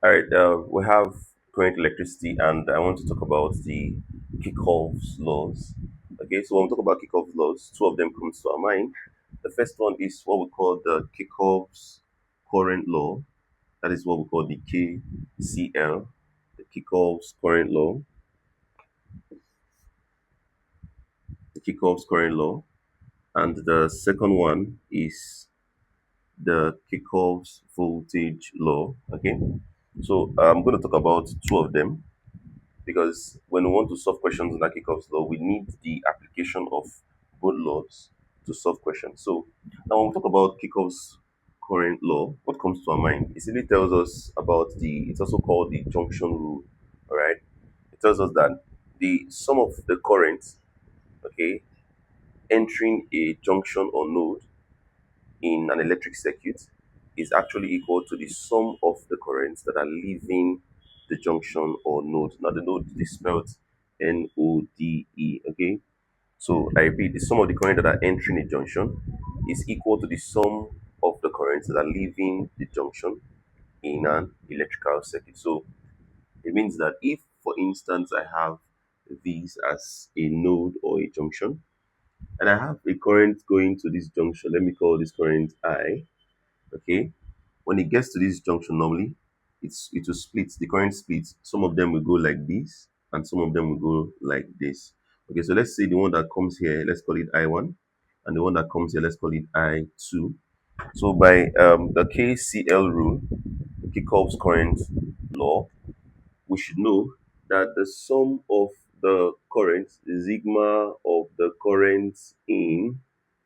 All right, we have current electricity, and I want to talk about the Kirchhoff's laws. Okay, so when we talk about Kirchhoff's laws, two of them comes to our mind. The first one is what we call the Kirchhoff's current law. That is what we call the KCL, the Kirchhoff's current law, the Kirchhoff's current law. And the second one is the Kirchhoff's voltage law. Okay, so I'm going to talk about two of them because when we want to solve questions in Kirchhoff's law, we need the application of both laws to solve questions. So now when we talk about Kirchhoff's current law, what comes to our mind? It simply tells us about it's also called the junction rule. All right. It tells us that the sum of the current, okay, entering a junction or node in an electric circuit is actually equal to the sum of the currents that are leaving the junction or node. Now the node is spelled NODE. Okay. So I repeat, the sum of the current that are entering a junction is equal to the sum of the currents that are leaving the junction in an electrical circuit. So it means that if, for instance, I have these as a node or a junction, and I have a current going to this junction, let me call this current I. Okay, when it gets to this junction, normally it will split. The current splits. Some of them will go like this, and some of them will go like this. Okay, so let's say the one that comes here, let's call it I1, and the one that comes here, let's call it I2. So by the KCL rule, the Kirchhoff's current law, we should know that the sum of the current, sigma of the current in,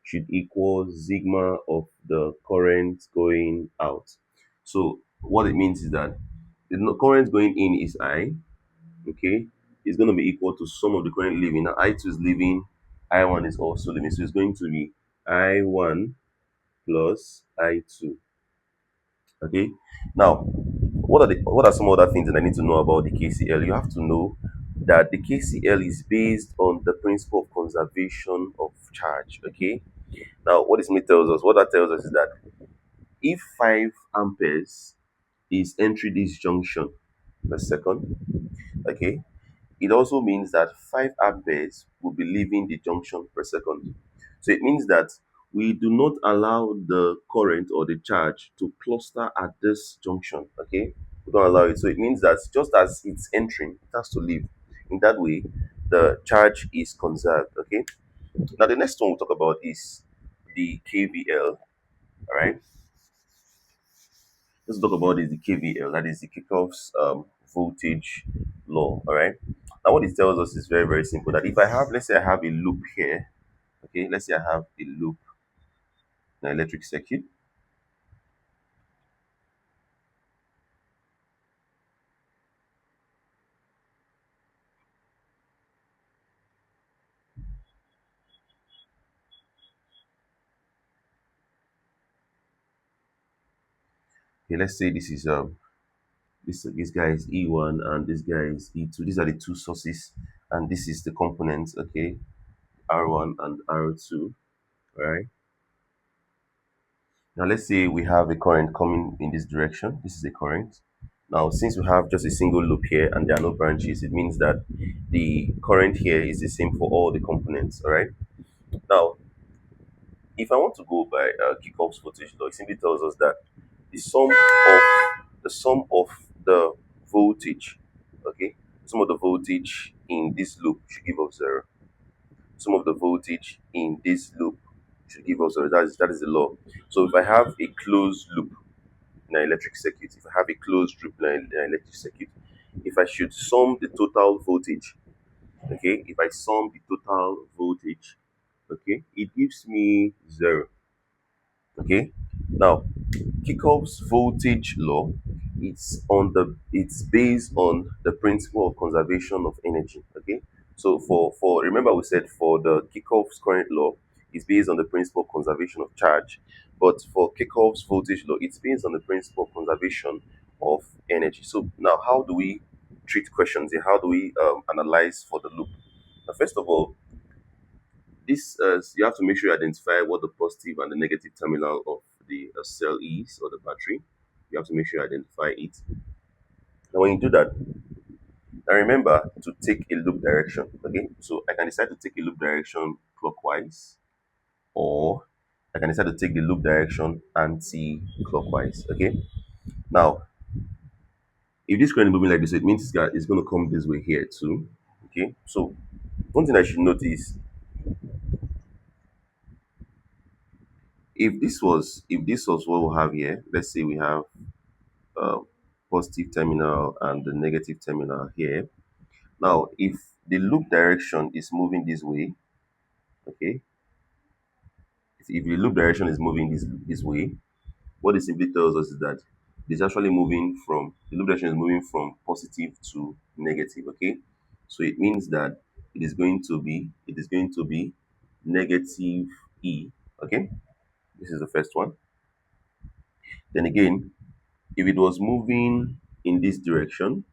should equal sigma of the current going out. So what it means is that the current going in is I, okay, is going to be equal to sum of the current leaving. Now I2 is leaving, I1 is also leaving. So it's going to be I1 plus I2. Okay. Now, what are some other things that I need to know about the KCL? You have to know that the KCL is based on the principle of conservation of charge. Okay. Now, what this mean tells us, what that tells us is that if 5 amperes is entering this junction per second, okay, it also means that 5 amperes will be leaving the junction per second. So it means that we do not allow the current or the charge to cluster at this junction. Okay, we don't allow it. So it means that just as it's entering, it has to leave. In that way, the charge is conserved. Okay. Now the next one we'll talk about is the KVL. All right. Let's talk about is the KVL. That is the Kirchhoff's voltage law. All right. Now what it tells us is very very simple. That if I have, let's say I have a loop here. Okay. Let's say I have a loop in an electric circuit. Okay. Let's say this is this guy is E1 and this guy is E2. These are the two sources, and this is the components. Okay. R1 and R2. All right. Now let's say we have a current coming in this direction. This is a current. Now, since we have just a single loop here and there are no branches, it means that the current here is the same for all the components. All right. Now, if I want to go by Kirchhoff's voltage law, it simply tells us that the sum of the sum of the voltage, okay, sum of the voltage in this loop should give us zero. Sum of the voltage in this loop should give us zero. That is the law. So if I have a closed loop in an electric circuit, if I have a closed loop in an electric circuit, if I should sum the total voltage, okay, if I sum the total voltage, okay, it gives me zero. Okay. Now, Kirchhoff's voltage law, it's based on the principle of conservation of energy. Okay. So for remember we said for the Kirchhoff's current law, it's based on the principle of conservation of charge. But for Kirchhoff's voltage law, it's based on the principle of conservation of energy. So now how do we treat questions here? How do we analyze for the loop? Now, first of all, this you have to make sure you identify what the positive and the negative terminal of the cell is or the battery. You have to make sure you identify it. Now, when you do that, now remember to take a loop direction. Okay, so I can decide to take a loop direction clockwise, or I can decide to take the loop direction anti-clockwise. Okay, now if this current is moving like this, it means it's going to come this way here too. Okay, so one thing I should notice, if this was what we have here, let's say we have uh, positive terminal and the negative terminal here. Now, if the loop direction is moving this way, okay, if the loop direction is moving this way, what it simply tells us is that it's actually moving from the loop direction is moving from positive to negative. Okay, so it means that it is going to be negative e. Okay, this is the first one. Then again, if it was moving in this direction,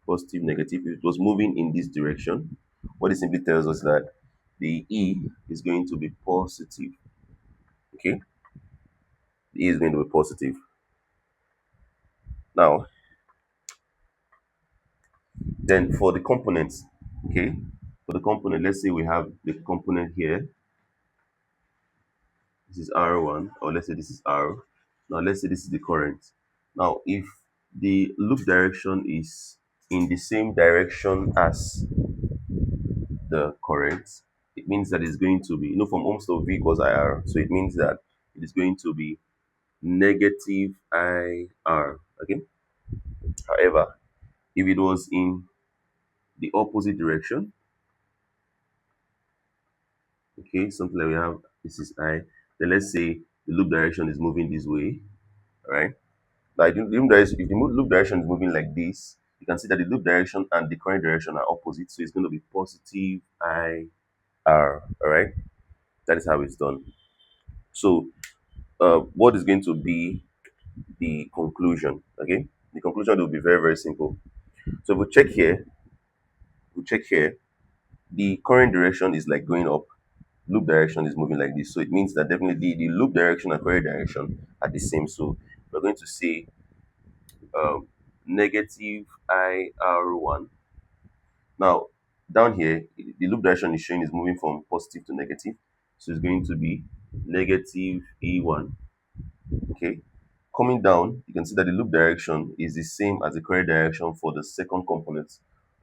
positive, negative, if it was moving in this direction, what it simply tells us that the E is going to be positive. Okay, the E is going to be positive. Now, then for the components, okay, for the component, let's say we have the component here. This is R1, or let's say this is R. Now, let's say this is the current. Now, if the loop direction is in the same direction as the current, it means that it's going to be, from ohms to V equals IR. So it means that it is going to be negative IR. Okay. However, if it was in the opposite direction, okay, something like we have this is I, then let's say the loop direction is moving this way, all right? Now, if the loop direction is moving like this, you can see that the loop direction and the current direction are opposite, so it's going to be positive IR, all right? That is how it's done. So, what is going to be the conclusion? Okay, the conclusion will be very, very simple. So, if we check here, the current direction is like going up, loop direction is moving like this. So, it means that definitely the loop direction and current direction are the same. So, we're going to say negative IR1. Now, down here, the loop direction is showing is moving from positive to negative. So, it's going to be negative E1. Okay, coming down, you can see that the loop direction is the same as the current direction for the second component.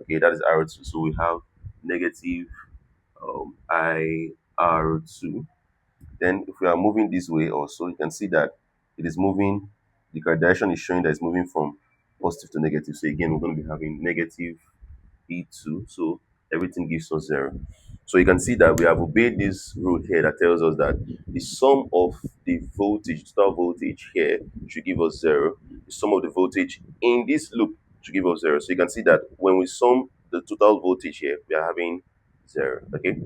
Okay, that is R2. So we have negative IR2. Then if we are moving this way also, you can see that it is moving, the current direction is showing that it's moving from positive to negative. So again, we're going to be having negative E2. So everything gives us 0. So you can see that we have obeyed this rule here that tells us that the sum of the voltage, total voltage here should give us 0. The sum of the voltage in this loop should give us 0. So you can see that when we sum the total voltage here, we are having 0. Okay.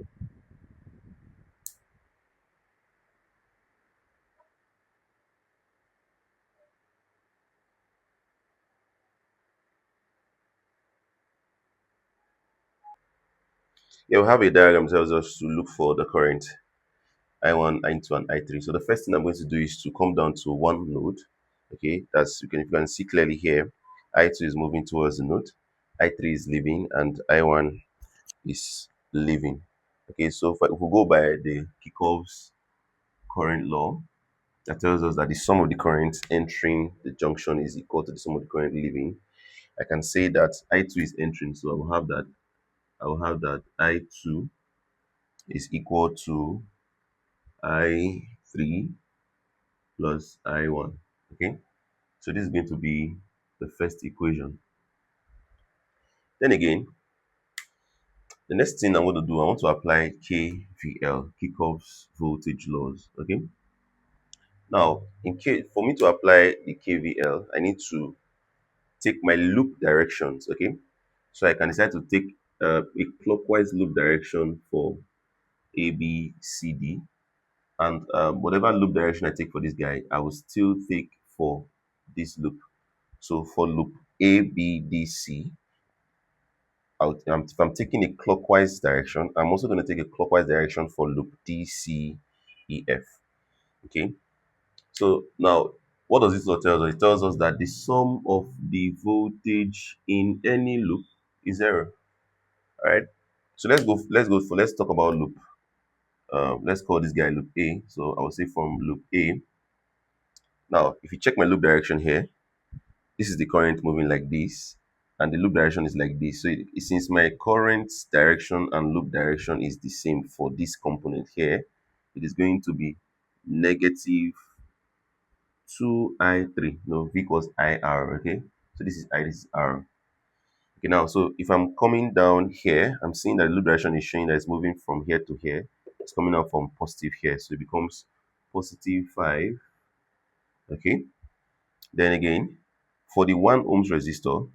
Yeah, we have a diagram that tells us to look for the current I1, I2, and I3. So the first thing I'm going to do is to come down to one node. Okay, if you can see clearly here, I2 is moving towards the node, I3 is leaving, and I1 is leaving. Okay, so if we go by the Kirchhoff's current law, that tells us that the sum of the current entering the junction is equal to the sum of the current leaving. I can say that I2 is entering, so I will have that I2 is equal to I3 plus I1. Okay, so this is going to be the first equation. Then again, the next thing I'm going to do, I want to apply KVL, Kirchhoff's voltage laws. Okay, now for me to apply the KVL, I need to take my loop directions. Okay, so I can decide to take a clockwise loop direction for A, B, C, D, and whatever loop direction I take for this guy, I will still take for this loop. So for loop A, B, D, C, if I'm taking a clockwise direction, I'm also going to take a clockwise direction for loop D, C, E, F. Okay. So now What does this law tell us? It tells us that the sum of the voltage in any loop is zero. All right. So let's talk about loop. Let's call this guy loop A. So I will say from loop A. Now, if you check my loop direction here, this is the current moving like this, and the loop direction is like this. So since my current direction and loop direction is the same for this component here, it is going to be negative 2I3. No, V equals IR. Okay. So this is I, this is R. Okay, now, so if I'm coming down here, I'm seeing that the loop direction is showing that it's moving from here to here. It's coming out from positive here. So it becomes positive 5. Okay. Then again, for the 1 ohms resistor,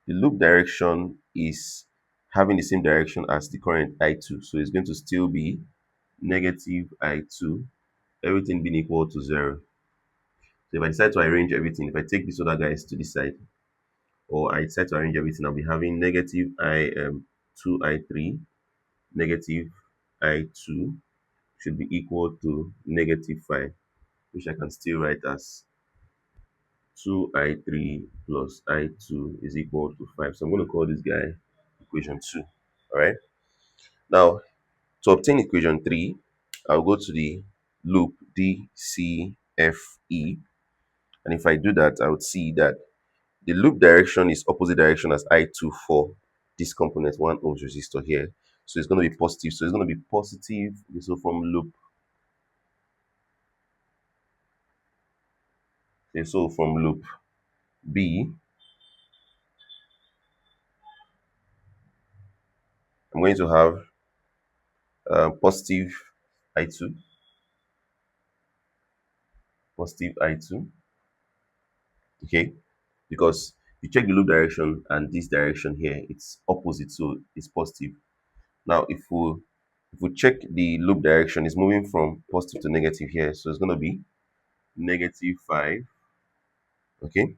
the loop direction is having the same direction as the current I2. So it's going to still be negative I2, everything being equal to 0. So if I decide to arrange everything, if I take these other guys to this side, or I decide to arrange everything, I'll be having negative 2I3, negative I2 should be equal to negative 5, which I can still write as 2I3 plus I2 is equal to 5. So I'm going to call this guy equation 2. All right. Now, to obtain equation 3, I'll go to the loop DCFE. And if I do that, I would see that the loop direction is opposite direction as I2 for this component 1 ohms resistor here. So it's going to be positive. So it's going to be positive. So from loop, okay, so from loop B, I'm going to have positive I2, positive I2. Okay, because you check the loop direction and this direction here, it's opposite, so it's positive. Now, if we check the loop direction, it's moving from positive to negative here, so it's going to be negative 5. Okay.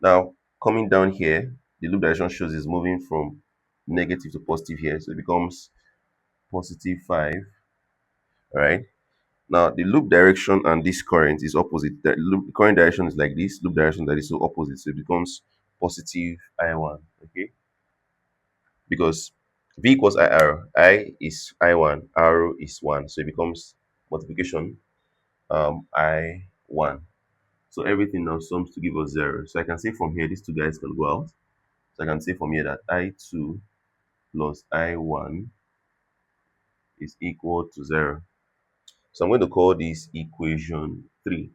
Now, coming down here, the loop direction shows is moving from negative to positive here, so it becomes positive 5. All right. Now, the loop direction and this current is opposite. The loop current direction is like this, loop direction that is so opposite, so it becomes positive I1. Okay, because V equals IR, I is I1, R is 1, so it becomes multiplication I1. So everything now sums to give us 0. So I can say from here, these two guys can go out. So I can say from here that I2 plus I1 is equal to 0. So I'm going to call this equation 3.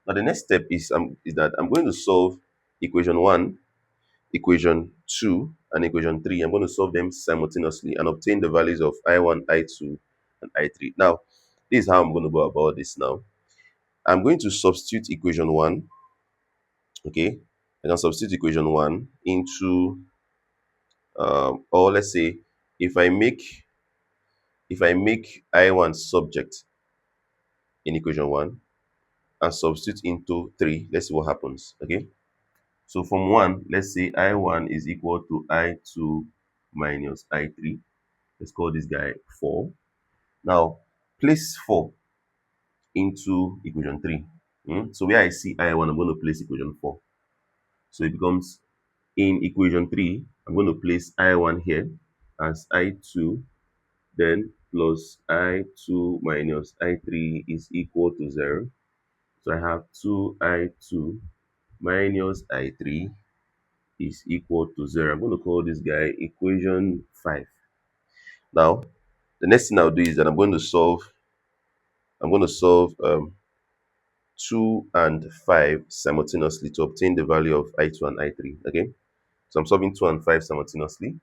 Now the next step is that I'm going to solve equation 1, equation 2, and equation 3. I'm going to solve them simultaneously and obtain the values of I1, I2, and I3. Now, this is how I'm going to go about this now. I'm going to substitute equation 1. Okay, I can substitute equation 1 into, or let's say, if I make I1 subject in equation 1 and substitute into 3, let's see what happens. Okay, so from 1, let's say I1 is equal to I2 minus I3. Let's call this guy 4. Now, place 4 into equation 3. So where I see I1, I'm going to place equation 4. So it becomes, in equation 3, I'm going to place I1 here as I2, then plus I2 minus I3 is equal to 0. So I have 2I2 minus I3 is equal to 0. I'm going to call this guy equation 5. Now, the next thing I'll do is that I'm going to solve 2 and 5 simultaneously to obtain the value of I2 and I3. Okay, so I'm solving 2 and 5 simultaneously.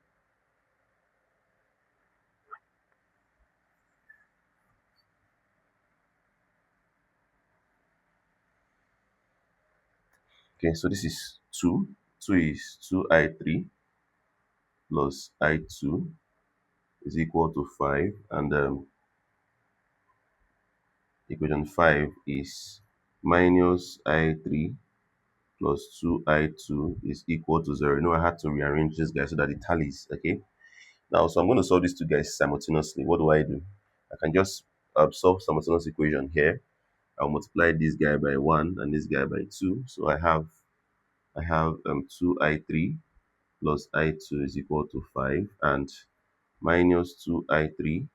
Okay, so this is 2. 2 is 2I3 plus I2 is equal to 5, and equation 5 is minus I3 plus 2I2 is equal to 0. You know, I had to rearrange this guy so that it tallies. Okay, now, so I'm going to solve these two guys simultaneously. What do? I can just solve simultaneous equation here, I'll multiply this guy by 1 and this guy by 2. So I have 2i3 plus I2 is equal to 5, and minus 2i3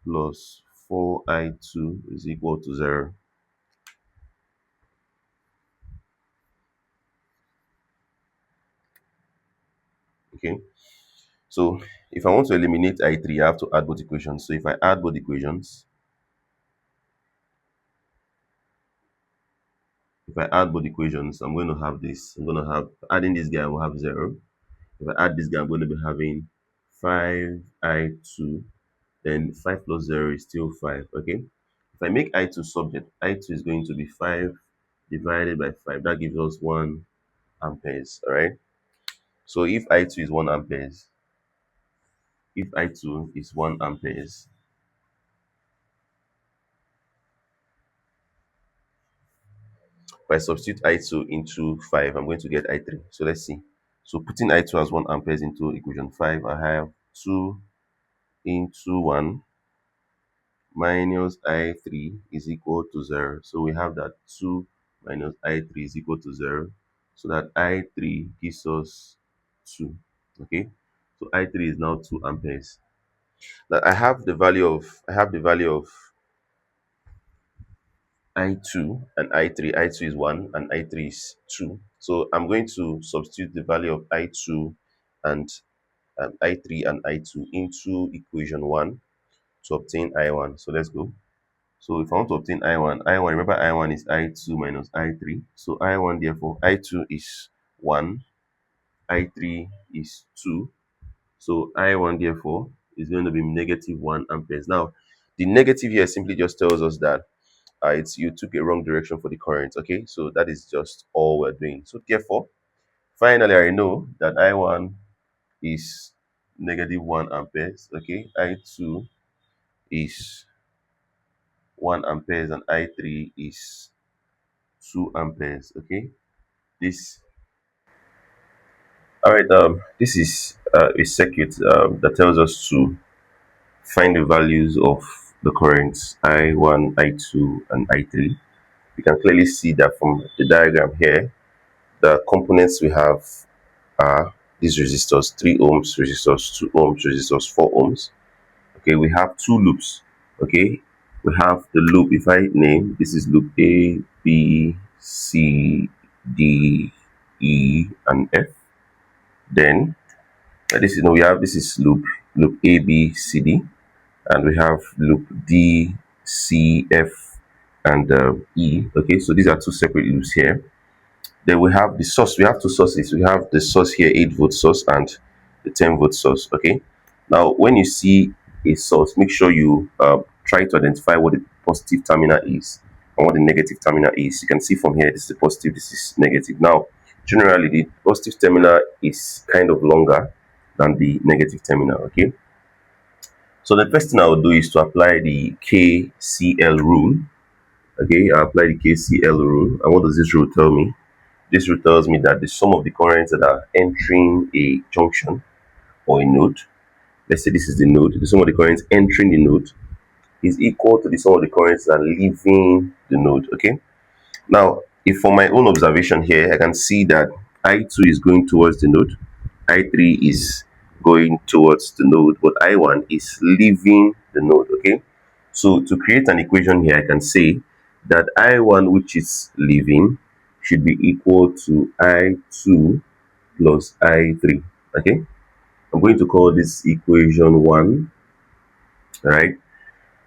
plus 4i2 is equal to 0. Okay, so if I want to eliminate I3, I have to add both equations. So if I add both equations, I'm going to have this. I'm going to have, adding this guy, I will have 0. If I add this guy, I'm going to be having 5i2. Then 5 plus 0 is still 5. Okay, if I make I2 subject, I2 is going to be 5 divided by 5. That gives us 1 amperes. All right, so if I2 is 1 amperes, if I substitute I2 into 5, I'm going to get I3. So let's see. So putting I2 as 1 amperes into equation 5, I have 2 into 1 minus I3 is equal to 0. So we have that 2 minus I3 is equal to 0. So that I3 gives us 2. Okay, so I3 is now 2 amperes. Now I have the value of I2 and I3. I2 is 1 and I3 is 2. So I'm going to substitute the value of I2 and I3 and I2 into equation 1 to obtain I1. So let's go. So if I want to obtain I1, remember I1 is I2 minus I3. So I1, therefore, I2 is 1, I3 is 2. So I1, therefore, is going to be negative 1 amperes. Now, the negative here simply just tells us that it's you took a wrong direction for the current. Okay, so that is just all we're doing. So therefore, finally, I know that I1 is negative 1 amperes. Okay, I2 is 1 amperes and I3 is 2 amperes. Okay, this all right. This is a circuit that tells us to find the values of the currents I1, I2, and I3. You can clearly see that from the diagram here. The components we have are these resistors: 3 ohms resistors, 2 ohms resistors, 4 ohms. Okay, we have two loops. Okay, we have the loop, if I name this, is loop A, B, C, D, E, and F. Then this is, we have, this is loop A, B, C, D, and we have loop D, C, F, and E. Okay, so these are two separate loops here. Then we have the source. We have two sources. We have the source here, 8-volt source, and the 10-volt source. Okay, now when you see a source, make sure you try to identify what the positive terminal is and what the negative terminal is. You can see from here, this is positive, this is negative. Now generally the positive terminal is kind of longer than the negative terminal. Okay, so the first thing I will do is to apply the KCL rule. Okay, I apply the KCL rule, and what does this rule tell me? This rule tells me that the sum of the currents that are entering a junction or a node, let's say this is the node, the sum of the currents entering the node is equal to the sum of the currents that are leaving the node. Okay, now if for my own observation here, I can see that I2 is going towards the node, I3 is going towards the node, but I1 is leaving the node. Okay, so to create an equation here, I can say that I1, which is leaving, should be equal to I2 plus I3. Okay, I'm going to call this equation 1. All right,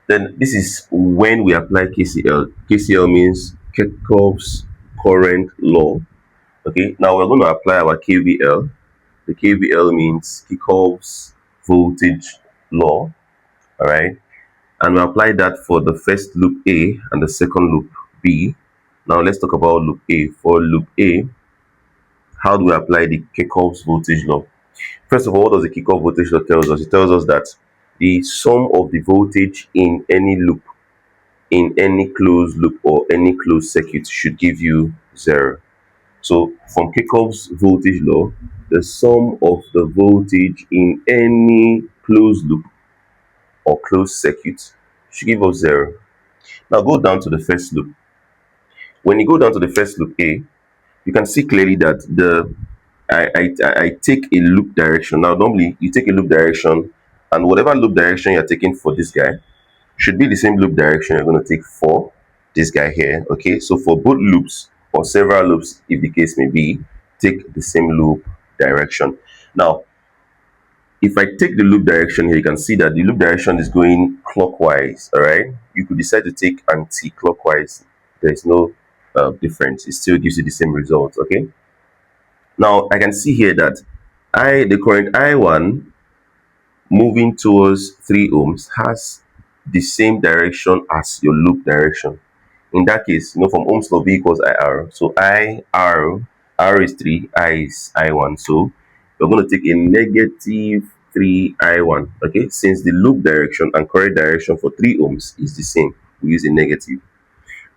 then this is when we apply KCL. KCL means Kirchhoff's current law. Okay, now we're going to apply our KVL. The KVL means Kirchhoff's voltage law. All right, and we apply that for the first loop A and the second loop B. Now let's talk about loop A. For loop A, how do we apply the Kirchhoff's voltage law? First of all, what does the Kirchhoff voltage law tell us? It tells us that the sum of the voltage in any loop, in any closed loop or any closed circuit, should give you 0. So from Kirchhoff's voltage law, the sum of the voltage in any closed loop or closed circuit should give us 0. Now go down to the first loop. When you go down to the first loop A, you can see clearly that I take a loop direction. Now normally you take a loop direction, and whatever loop direction you're taking for this guy should be the same loop direction you're going to take for this guy here. Okay, so for both loops or several loops, if the case may be, take the same loop direction. Now if I take the loop direction here, you can see that the loop direction is going clockwise. All right, you could decide to take anti-clockwise. There is no difference. It still gives you the same result. Okay, now I can see here that the current I1 moving towards 3 ohms has the same direction as your loop direction. In that case, from Ohm's law, V equals IR. So R is 3, I is I1. So we're going to take a negative 3 I1. Okay, since the loop direction and current direction for 3 ohms is the same, we use a negative.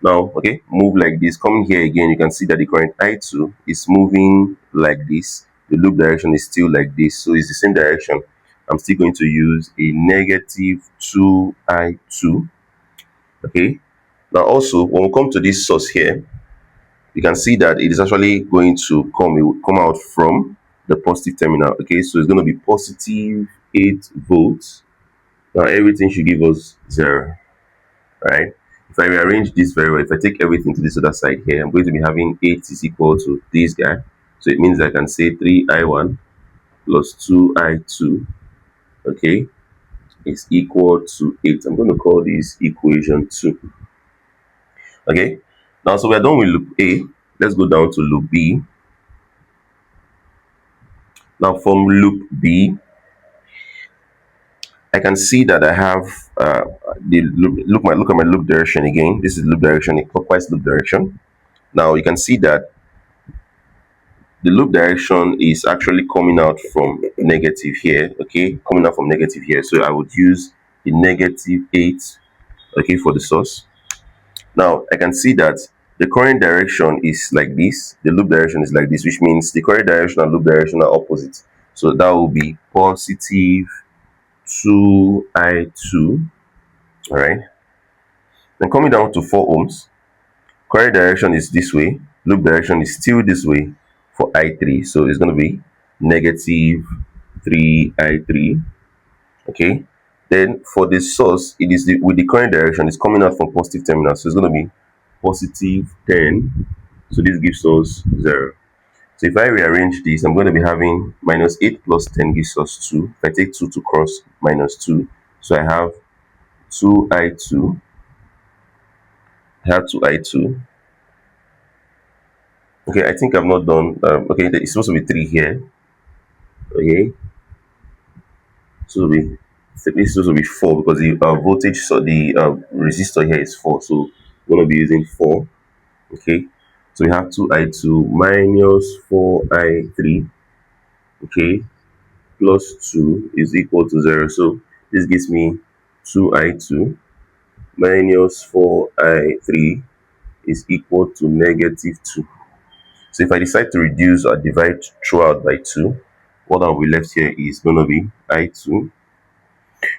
Now, okay, move like this. Coming here again, you can see that the current I2 is moving like this. The loop direction is still like this, so it's the same direction. I'm still going to use a negative 2I2. Okay. Now also, when we come to this source here, you can see that it is actually going to come out from the positive terminal. Okay, so it's going to be positive 8 volts. Now everything should give us 0. Right? If I rearrange this very well, if I take everything to this other side here, I'm going to be having 8 is equal to this guy. So it means I can say 3I1 plus 2I2, okay, is equal to 8. I'm going to call this equation 2. Okay, now so we're done with loop A. Let's go down to loop B. Now from loop B, I can see that I have the look at my loop direction again. This is loop direction, a clockwise loop direction. Now you can see that the loop direction is actually coming out from negative here. Okay, coming out from negative here. So I would use the negative 8, okay, for the source. Now I can see that the current direction is like this, the loop direction is like this, which means the current direction and loop direction are opposite. So that will be positive 2I2. All right. Then coming down to 4 ohms, current direction is this way, loop direction is still this way for I3. So it's going to be negative 3I3. Okay. Then for the source, it is with the current direction, it's coming out from positive terminal. So it's going to be positive 10. So this gives us 0. So if I rearrange this, I'm going to be having minus 8 plus 10 gives us 2. If I take 2 to cross, minus 2. So I have 2I2. I have 2I2. Okay, I think I'm not done. Okay, it's supposed to be 3 here. Okay. So this is supposed to be 4 because the voltage, so the resistor here is 4. So we're going to be using 4. Okay. So we have 2I2 minus 4I3. Okay. Plus 2 is equal to 0. So this gives me 2I2 minus 4I3 is equal to negative 2. So if I decide to reduce or divide throughout by 2, what will be left here is going to be I2.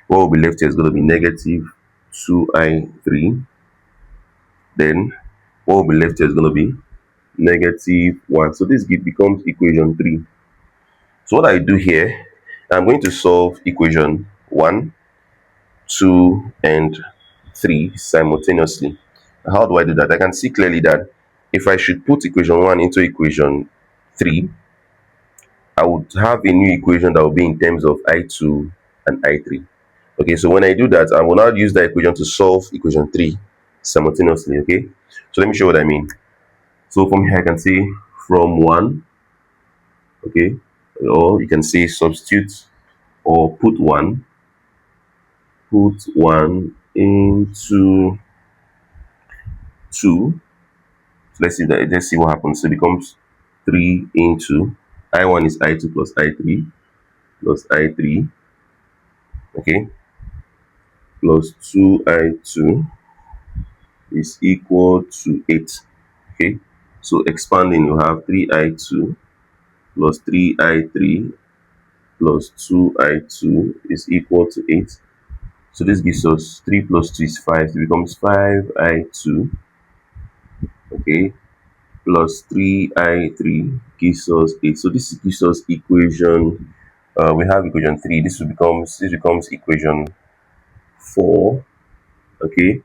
What will be left here is going to be negative 2I3. Then what will be left here is going to be negative 1. So this becomes equation 3. So what I do here, I'm going to solve equation 1, 2, and 3 simultaneously. How do I do that? I can see clearly that if I should put equation 1 into equation 3, I would have a new equation that will be in terms of I2 and I3. Okay, so when I do that, I will now use that equation to solve equation 3 simultaneously. Okay, so let me show you what I mean. So from here, I can say from 1, okay, or you can say substitute or put 1 into 2. So let's see what happens. So it becomes 3 into I1 is I2 plus I3 plus I3, okay, plus 2I2 is equal to 8. Okay, so expanding, you have 3I2 plus 3I3 plus 2I2 is equal to 8. So this gives us 3 plus 2 is 5. So it becomes 5i2, okay, plus 3i3 gives us 8. So this gives us equation, we have equation 3. This becomes equation 4, okay.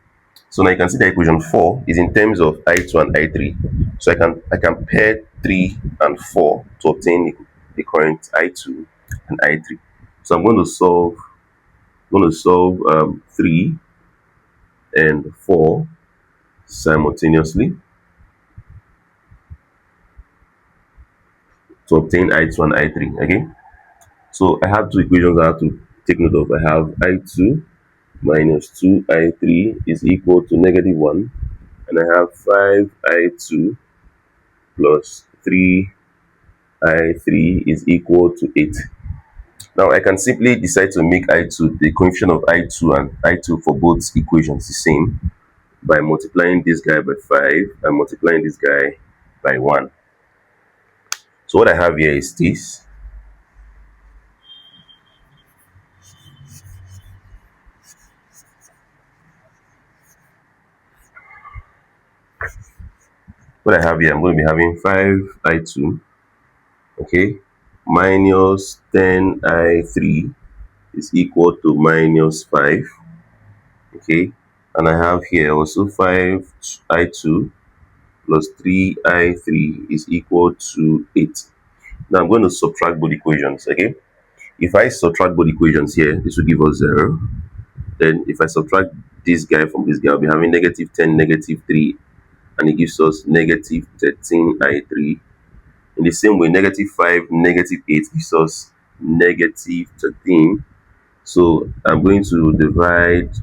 So now you can see that equation 4 is in terms of I2 and I3. So I can pair 3 and 4 to obtain the current I2 and I3. So I'm going to solve 3 and 4 simultaneously to obtain I2 and I3. Okay. So I have two equations I have to take note of. I have I2 minus 2I3 is equal to negative 1, and I have 5I2 plus 3I3 is equal to 8. Now I can simply decide to make I2, the coefficient of I2 and I2 for both equations, the same by multiplying this guy by 5 and multiplying this guy by 1. So what I have here is this. What I have here, I'm going to be having 5I2, okay, minus 10I3 is equal to minus 5, okay, and I have here also 5I2 plus 3I3 is equal to 8. Now I'm going to subtract both equations, okay. If I subtract both equations here, this will give us 0. Then if I subtract this guy from this guy, I'll be having negative 10, negative 3, and it gives us negative 13I3. In the same way, negative 5, negative 8 gives us negative 13. So I'm going to divide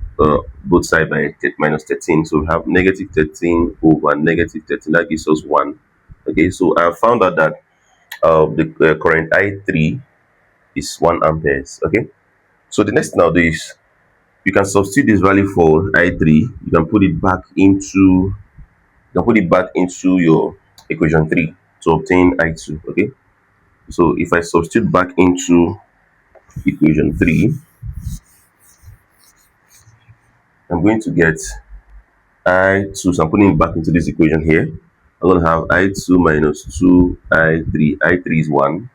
both sides by minus 13. So we have negative 13 over negative 13. That gives us 1. Okay, so I found out that the current I3 is 1 amperes. Okay, so the next thing I'll do is you can substitute this value for I3. You can put it back into your equation 3 to obtain I2. Okay, so if I substitute back into equation 3, I'm going to get I2. So I'm putting it back into this equation here. I'm going to have I2 minus 2I3. I3 is 1,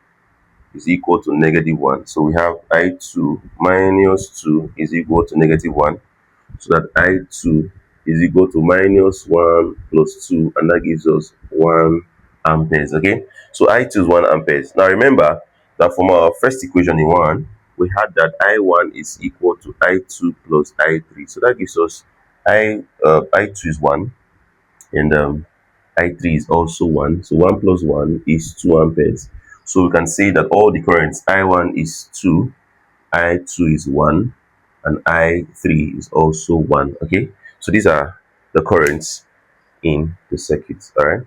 is equal to negative 1. So we have I2 minus 2 is equal to negative 1. So that I2 is equal to minus 1 plus 2, and that gives us 1 amperes. Okay, so I2 is 1 amperes. Now remember that from our first equation in 1, we had that I1 is equal to I2 plus I3. So that gives us I2 is 1, and I3 is also 1. So 1 plus 1 is 2 amperes. So we can say that all the currents, I1 is 2, I2 is 1, and I3 is also 1. Okay, so these are the currents in the circuit. All right.